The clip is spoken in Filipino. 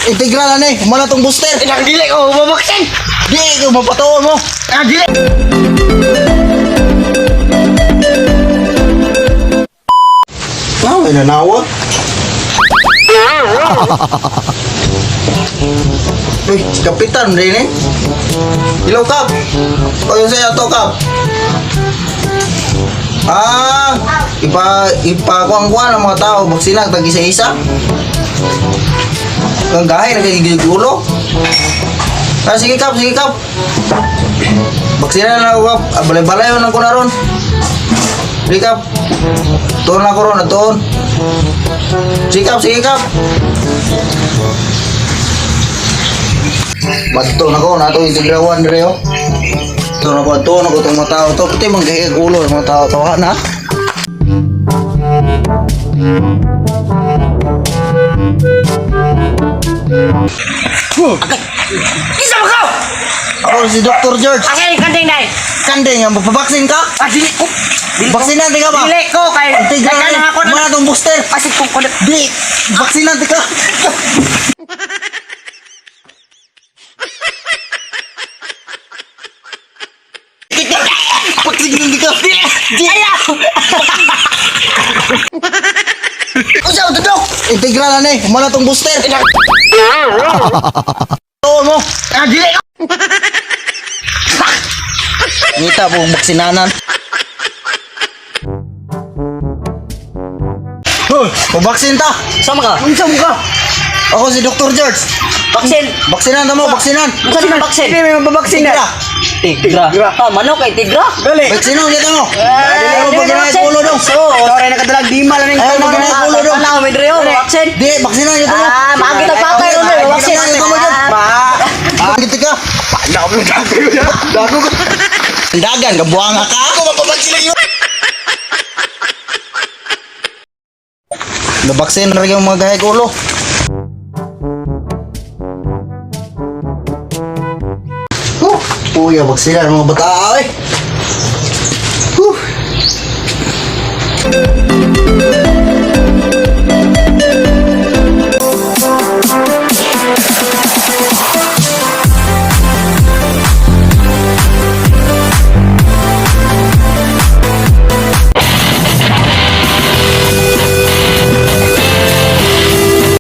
Integral na eh. Humana tong booster. Inang dili ko mabaksin. Di, ikaw mapatuon mo. Inang dili. Ay, nanawag. Uy, si Kapitan rin eh. Hello, Kap. O yung sa'yo to, Kap. Ipakuang-kuang ng mga tao. Baksinag, tag-isa-isa. Ang gahay, nagigigil ulo. Sige, Kap, sige, Kap. Baksinan na ako, Kap. Balay-balay na ko na ron. Sige, Kap. Tuon na ko ron, tuon. Sige, Kap, sige, Kap. Bato na ko, nato integrawan dire yo. Tuon ako itong mga tao. Ito, pati manggahig ulo ng mga tao. Tawahan na. Isa mo ka! Ako si Dr. George. Asa yung kandeng na eh? Kandeng, magpabaksin ka? Dili ko. Baksinan di ka ba? Dili ko kay... Integral Nagkanang na ako na... Humana tong booster. Pasig kong kulit. Di, baksinan di ka. Baksinan di ka. Di! Ayaw! Usaw, dudok! Integral na eh. Humana tong booster. Tuon mo. Inang dili ko. Ngita po baksinanan. Hoy, pabaksin ta. Sama ka? Unsa mo ka? Ako si Dr. George. Baksin! Baksinan na mo, baksinan. Unsa man baksin? Hindi may mababaksin Tigra. Tigra. Manok kay tigra? Dali. Baksinan kita mo. Dili mo ginay ulo dong. Sorry nakadalag di mal na Ayaw mo ginay ulo dong. Ano may dre baksin? Di, baksinan kita mo. Magi tagpapay ron baksin. Baksinan kita mo dyan. Giti ka. Paano mo gagawin niya? Dago ka. Dagan, kabuanga ka. Ako mapapagsilang yun. Nabaksin na rin yung mga gahig ulo. Puya, baksinan mga bata ay.